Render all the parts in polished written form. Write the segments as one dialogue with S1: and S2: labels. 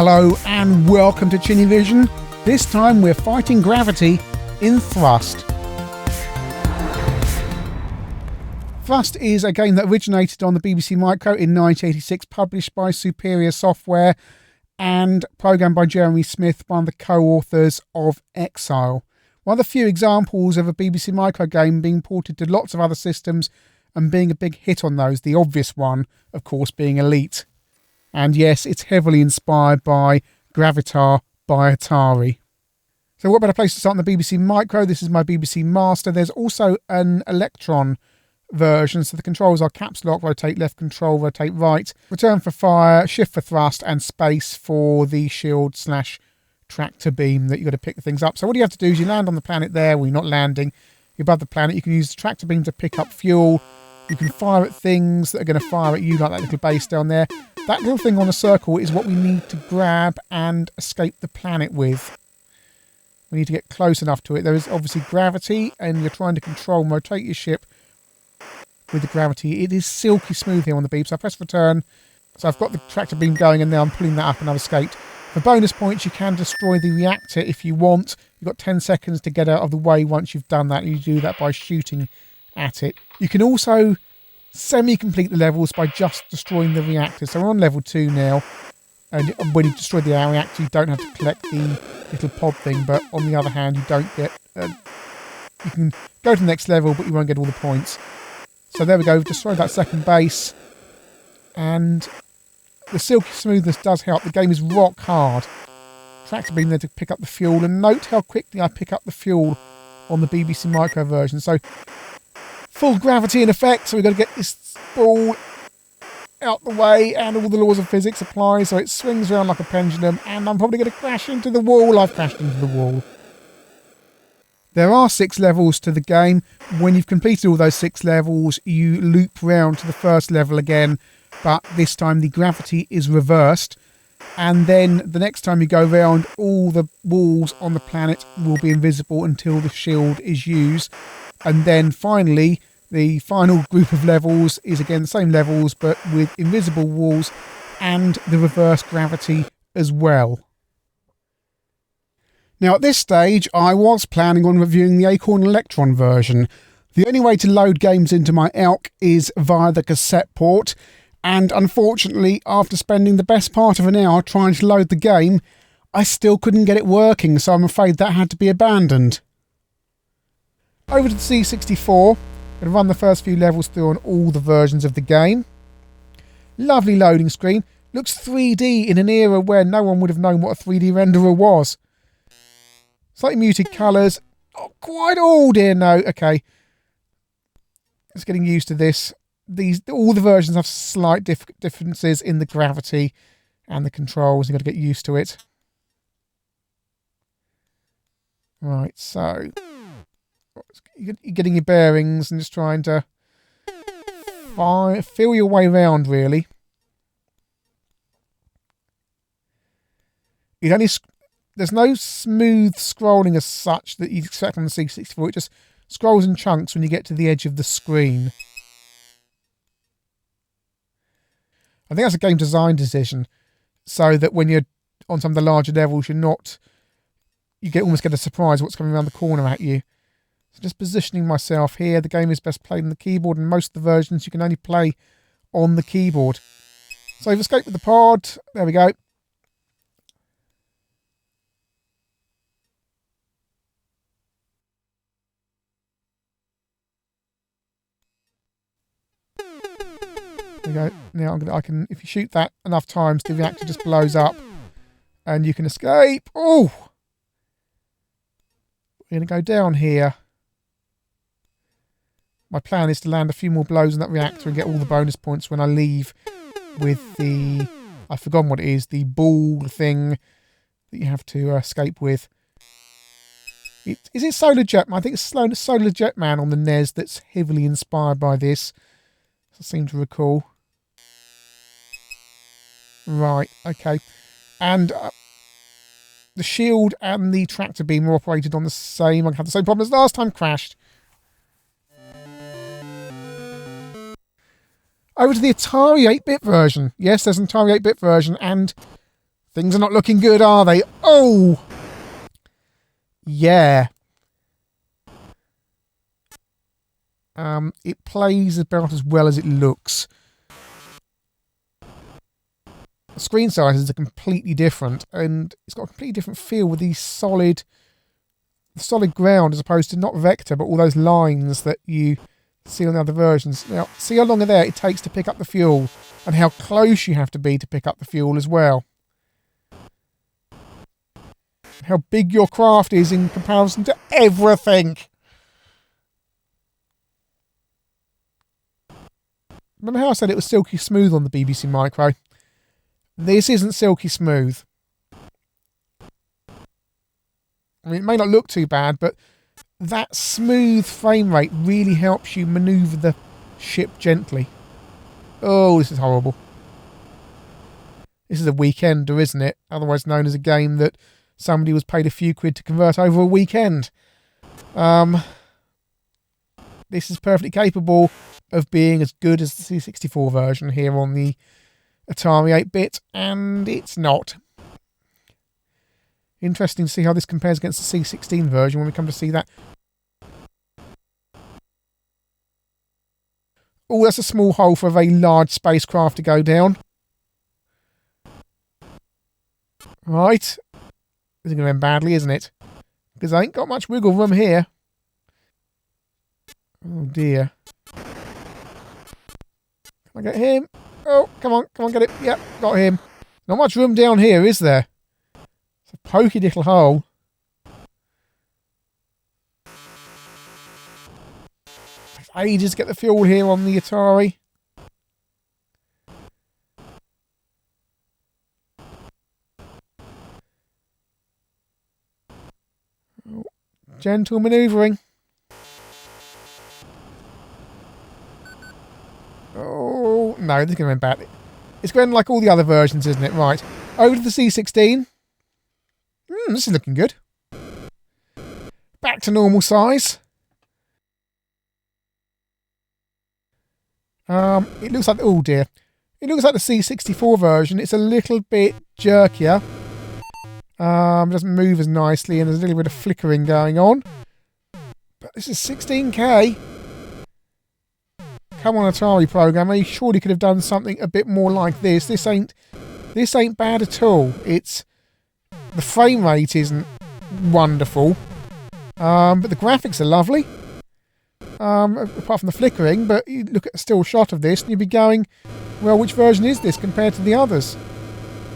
S1: Hello and welcome to ChinnyVision. This time we're fighting gravity in Thrust. Thrust is a game that originated on the BBC Micro in 1986, published by Superior Software and programmed by Jeremy Smith, one of the co-authors of Exile. One of the few examples of a BBC Micro game being ported to lots of other systems and being a big hit on those, the obvious one, of course, being Elite. And yes, it's heavily inspired by Gravitar by Atari. So what better place to start on the BBC Micro? This is my BBC Master. There's also an Electron version, so the controls are caps lock, rotate left, control, rotate right, return for fire, shift for thrust, and space for the shield / tractor beam that you've got to pick the things up. So what you have to do is you land on the planet there. Well, you're not landing. You're above the planet. You can use the tractor beam to pick up fuel. You can fire at things that are going to fire at you, like that little base down there. That little thing on a circle is what we need to grab and escape the planet with. We need to get close enough to it. There is obviously gravity, and you're trying to control and rotate your ship with the gravity. It is silky smooth here on the beam, so I press return. So I've got the tractor beam going, and now I'm pulling that up and I've escaped. For bonus points, you can destroy the reactor if you want. You've got 10 seconds to get out of the way once you've done that. You do that by shooting at it. You can also semi-complete the levels by just destroying the reactor. So we're on level 2 now, and when you destroy the reactor you don't have to collect the little pod thing, but on the other hand you don't get you can go to the next level but you won't get all the points. So there we go, we've destroyed that second base, and the silky smoothness does help. The game is rock hard. Tractor beam there to pick up the fuel, and note how quickly I pick up the fuel on the BBC Micro version. So full gravity in effect, so we've got to get this ball out the way, and all the laws of physics apply, so it swings around like a pendulum, and I'm probably going to crash into the wall. I've crashed into the wall. There are 6 levels to the game. When you've completed all those 6 levels, you loop round to the first level again, but this time the gravity is reversed, and then the next time you go round, all the walls on the planet will be invisible until the shield is used. And then finally, the final group of levels is again the same levels, but with invisible walls and the reverse gravity as well. Now at this stage, I was planning on reviewing the Acorn Electron version. The only way to load games into my ALC is via the cassette port, and unfortunately, after spending the best part of an hour trying to load the game, I still couldn't get it working, so I'm afraid that had to be abandoned. Over to the C64, going to run the first few levels through on all the versions of the game. Lovely loading screen. Looks 3D in an era where no one would have known what a 3D renderer was. Slightly muted colours. Oh, quite old here, no. Okay. Just getting used to this. All the versions have slight differences in the gravity and the controls. You've got to get used to it. Right, so you're getting your bearings and just trying to feel your way around, really. There's no smooth scrolling as such that you'd expect on the C64. It just scrolls in chunks when you get to the edge of the screen. I think that's a game design decision, so that when you're on some of the larger levels, you almost get a surprise what's coming around the corner at you. So just positioning myself here. The game is best played on the keyboard, and most of the versions you can only play on the keyboard. So I've escaped with the pod. There we go. There we go. Now I can, if you shoot that enough times, the reactor just blows up, and you can escape. Oh, we're going to go down here. My plan is to land a few more blows on that reactor and get all the bonus points when I leave with the, I've forgotten what it is, the ball thing that you have to escape with. Is it Solar Jet Man? I think it's Solar Jet Man on the NES that's heavily inspired by this. I seem to recall. Right, okay. And the shield and the tractor beam are operated on the same. I had the same problem as last time. Crashed. Over to the Atari 8-bit version. Yes, there's an Atari 8-bit version, and Things are not looking good, are they? Oh! Yeah. It plays about as well as it looks. The screen sizes are completely different, and it's got a completely different feel with these solid ground as opposed to not vector, but all those lines that you see on the other versions. Now, see how long of there it takes to pick up the fuel, and how close you have to be to pick up the fuel as well. How big your craft is in comparison to everything. Remember how I said it was silky smooth on the BBC Micro? This isn't silky smooth. I mean, it may not look too bad, but that smooth frame rate really helps you manoeuvre the ship gently. Oh, this is horrible. This is a weekender, isn't it? Otherwise known as a game that somebody was paid a few quid to convert over a weekend. This is perfectly capable of being as good as the C64 version here on the Atari 8-bit, and it's not. Interesting to see how this compares against the C16 version when we come to see that. Oh, that's a small hole for a very large spacecraft to go down. Right. This is going to end badly, isn't it? Because I ain't got much wiggle room here. Oh dear. Can I get him? Oh, come on, get it. Yep, got him. Not much room down here, is there? It's a pokey little hole. Takes ages to get the fuel here on the Atari. Oh, gentle manoeuvring. Oh, no, this is going to end badly. It's going like all the other versions, isn't it? Right. Over to the C16. This is looking good. Back to normal size. It looks like... Oh, dear. It looks like the C64 version. It's a little bit jerkier. It doesn't move as nicely, and there's a little bit of flickering going on. But this is 16K. Come on, Atari programmer, you surely could have done something a bit more like this. This ain't bad at all. It's the frame rate isn't wonderful, but the graphics are lovely. Apart from the flickering, but you look at a still shot of this and you'd be going, well, which version is this compared to the others?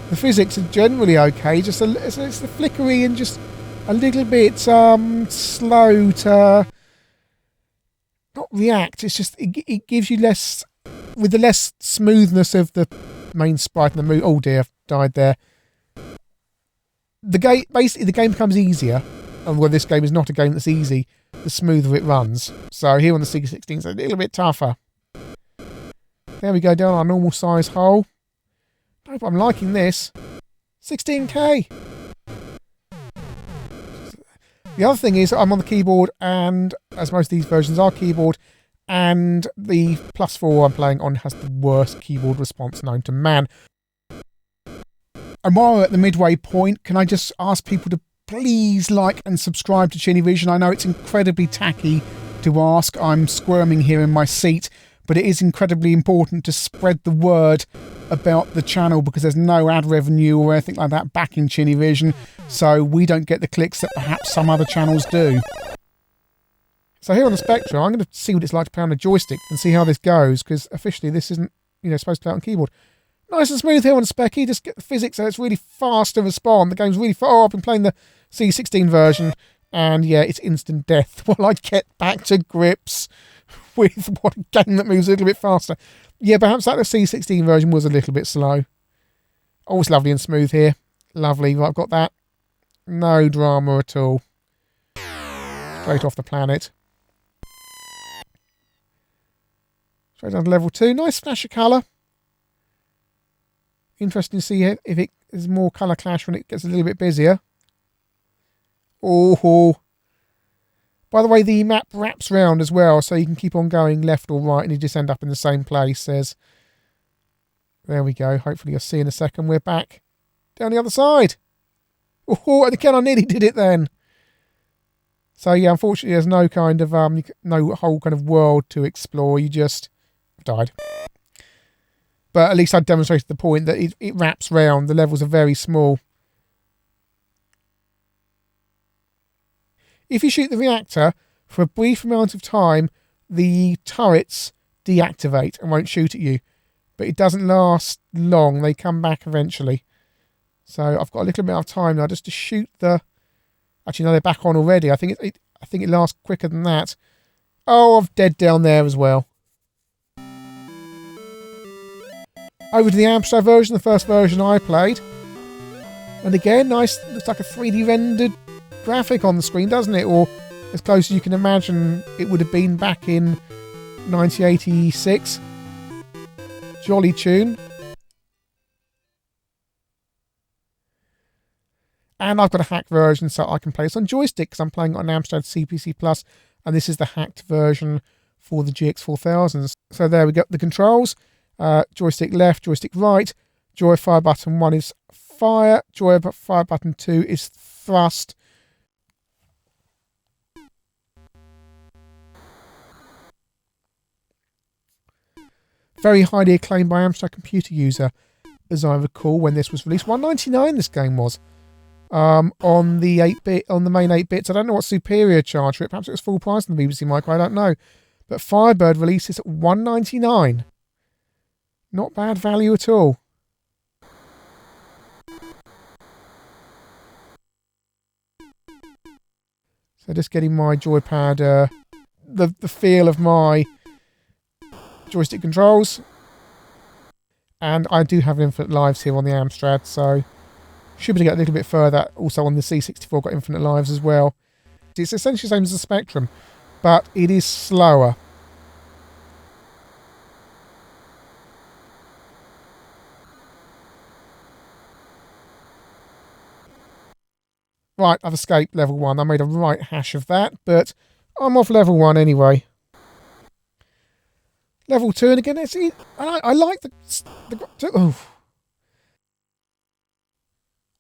S1: The physics are generally okay, just it's the flickery and just a little bit slow to not react. It's just it gives you less, with the less smoothness of the main sprite and the move. Oh dear, I've died there. The game becomes easier, and well, this game is not a game that's easy, the smoother it runs. So here on the C16 it's a little bit tougher. There we go, down our normal size hole. Nope, I'm liking this. 16K. The other thing is I'm on the keyboard, and as most of these versions are keyboard, and the +4 I'm playing on has the worst keyboard response known to man. And while we're at the midway point, can I just ask people to please like and subscribe to ChinnyVision? I know it's incredibly tacky to ask. I'm squirming here in my seat, but it is incredibly important to spread the word about the channel because there's no ad revenue or anything like that back in ChinnyVision, so we don't get the clicks that perhaps some other channels do. So here on the Spectrum, I'm going to see what it's like to play on a joystick and see how this goes, because officially this isn't, supposed to play on keyboard. Nice and smooth here on Specky, just get the physics so it's really fast to respond. The game's really fast. Oh, I've been playing the C16 version, and yeah, it's instant death while I get back to grips with what a game that moves a little bit faster. Yeah, perhaps that the C16 version was a little bit slow. Oh, it's lovely and smooth here. Lovely. Right, I've got that. No drama at all. Straight off the planet. Straight down to level 2. Nice splash of colour. Interesting to see if it is more colour clash when it gets a little bit busier. Oh. By the way, the map wraps round as well, so you can keep on going left or right and you just end up in the same place. There we go. Hopefully you'll see in a second. We're back down the other side. Oh, and again, I nearly did it then. So yeah, unfortunately, there's no kind of no whole kind of world to explore. You just died. But at least I demonstrated the point that it wraps round. The levels are very small. If you shoot the reactor for a brief amount of time, the turrets deactivate and won't shoot at you. But it doesn't last long. They come back eventually. So I've got a little bit of time now just to shoot the... Actually, no, they're back on already. I think it lasts quicker than that. Oh, I'm dead down there as well. Over to the Amstrad version, the first version I played. And again, nice, looks like a 3D rendered graphic on the screen, doesn't it? Or as close as you can imagine it would have been back in 1986. Jolly tune. And I've got a hacked version so I can play this on joystick because I'm playing on Amstrad CPC Plus, and this is the hacked version for the GX4000s. So there we go, the controls. Joystick left, joystick right. Joy fire button 1 is fire. Joy fire button 2 is thrust. Very highly acclaimed by Amstrad Computer User, as I recall, when this was released. $1.99 this game was. On the 8-bit, on the main 8-bits. I don't know what Superior charged for it. Perhaps it was full price on the BBC Micro. I don't know. But Firebird releases at $1.99. Not bad value at all. So just getting my joypad, the feel of my joystick controls. And I do have infinite lives here on the Amstrad, so should be able to get a little bit further. Also on the C64 got infinite lives as well. It's essentially the same as the Spectrum, but it is slower. Right, I've escaped level 1. I made a right hash of that, but I'm off level 1 anyway. Level 2, and again, I like the oh.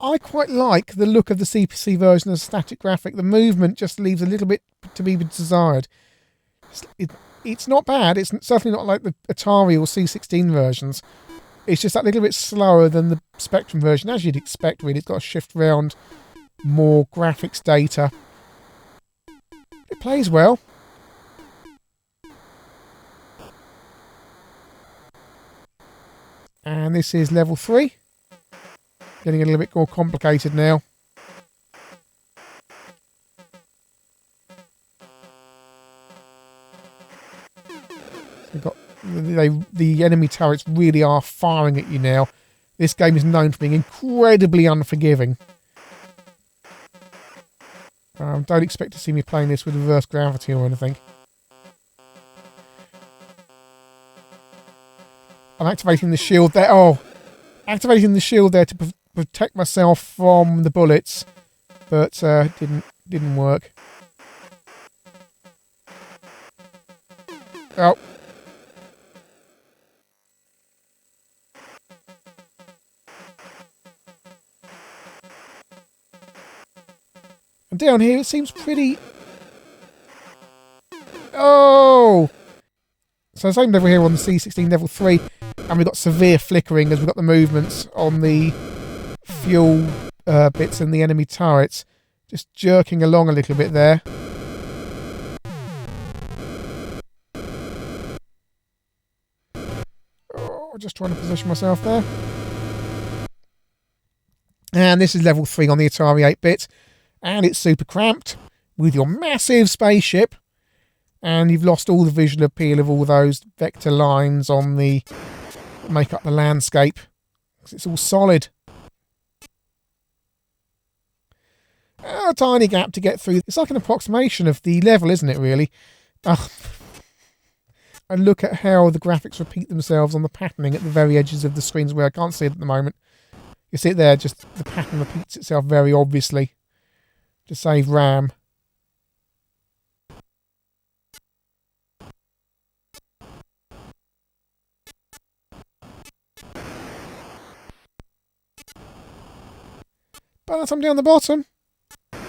S1: I quite like the look of the CPC version of static graphic. The movement just leaves a little bit to be desired. It's not bad. It's certainly not like the Atari or C16 versions. It's just that little bit slower than the Spectrum version, as you'd expect, really. It's got to shift around more graphics data. It plays well. And this is level 3. Getting a little bit more complicated now. We've got the enemy turrets really are firing at you now. This game is known for being incredibly unforgiving. Don't expect to see me playing this with reverse gravity or anything. I'm activating the shield there. Oh, activating the shield there to protect myself from the bullets, but didn't work. Oh. And down here it seems pretty... Oh! So same level here on the C16 level 3, and we've got severe flickering as we've got the movements on the fuel bits and the enemy turrets. Just jerking along a little bit there. Oh, just trying to position myself there. And this is level 3 on the Atari 8-bit. And it's super cramped with your massive spaceship. And you've lost all the visual appeal of all those vector lines on the... make up the landscape. Because it's all solid. A tiny gap to get through. It's like an approximation of the level, isn't it, really? And look at how the graphics repeat themselves on the patterning at the very edges of the screens where I can't see it at the moment. You see it there, just the pattern repeats itself very obviously to save RAM. But I'm down the bottom. So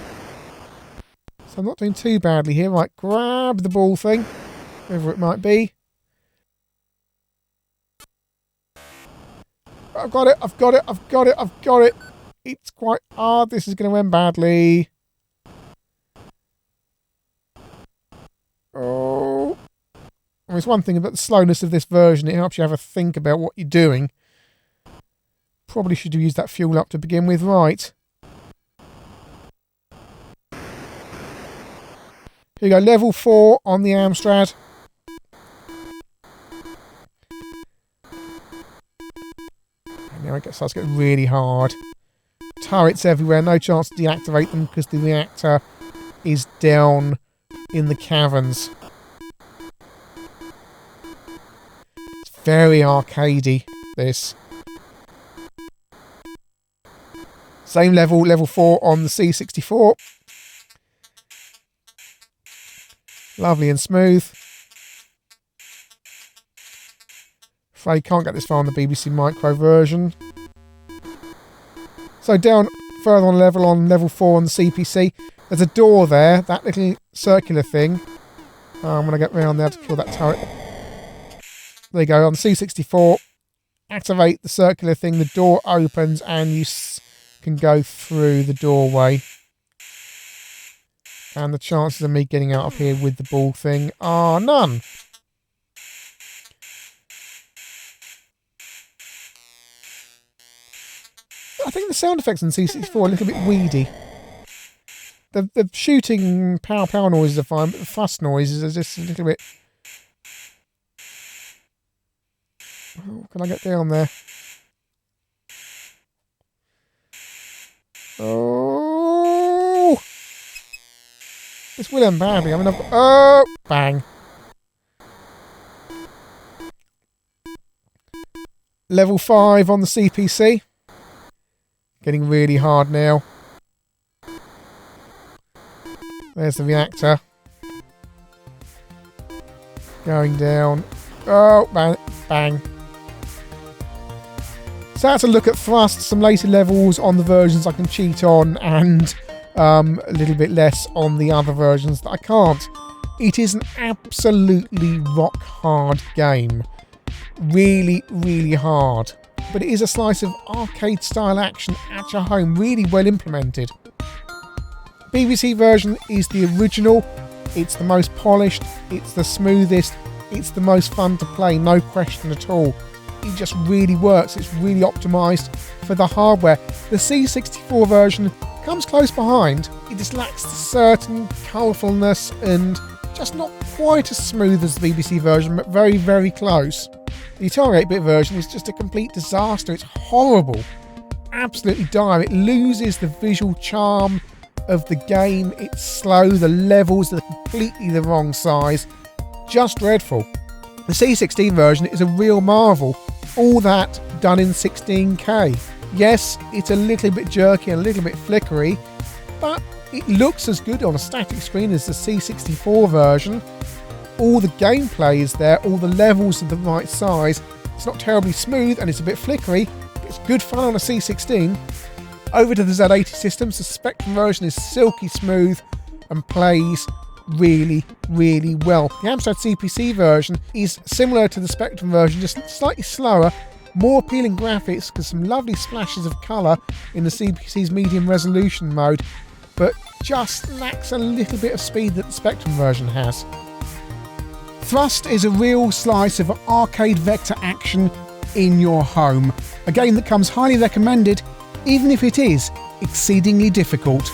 S1: I'm not doing too badly here. Right, grab the ball thing, whatever it might be. I've got it, I've got it, I've got it, I've got it. It's quite hard. This is going to end badly. Oh. Well, there's one thing about the slowness of this version. It helps you have a think about what you're doing. Probably should have used that fuel up to begin with. Right. Here we go. Level 4 on the Amstrad. Now it starts getting really hard. Turrets everywhere. No chance to deactivate them because the reactor is down in the caverns. It's very arcadey, this. Same level, level 4 on the C64. Lovely and smooth. Afraid can't get this far on the BBC Micro version. So down further on level 4 on the CPC. There's a door there, that little circular thing. I'm going to get round there to kill that turret. There you go, on the C64. Activate the circular thing, the door opens and you can go through the doorway. And the chances of me getting out of here with the ball thing are none. I think the sound effects on C64 are a little bit weedy. The shooting pow noises are fine, but the fuss noises are just a little bit... Oh, can I get down there? Oh! This will end badly. I mean, I've got... Oh! Bang. Level 5 on the CPC. Getting really hard now. There's the reactor. Going down. Oh, bang, bang. So that's a look at thrust, some later levels on the versions I can cheat on, and a little bit less on the other versions that I can't. It is an absolutely rock hard game. Really, really hard. But it is a slice of arcade style action at your home, really well implemented. BBC version is the original. It's the most polished, it's the smoothest, it's the most fun to play, no question at all. It just really works, it's really optimised for the hardware. The C64 version comes close behind. It just lacks the certain colourfulness and just not quite as smooth as the BBC version, but very, very close. The Atari 8-bit version is just a complete disaster. It's horrible. Absolutely dire. It loses the visual charm of the game. It's slow. The levels are completely the wrong size. Just dreadful. The C16 version is a real marvel. All that done in 16K. Yes, it's a little bit jerky and a little bit flickery, but it looks as good on a static screen as the C64 version. All the gameplay is there, all the levels are the right size. It's not terribly smooth and it's a bit flickery, but it's good fun on a C16. Over to the Z80 systems, the Spectrum version is silky smooth and plays really, really well. The Amstrad CPC version is similar to the Spectrum version, just slightly slower, more appealing graphics because some lovely splashes of colour in the CPC's medium resolution mode, but just lacks a little bit of speed that the Spectrum version has. Thrust is a real slice of arcade vector action in your home. A game that comes highly recommended, even if it is exceedingly difficult.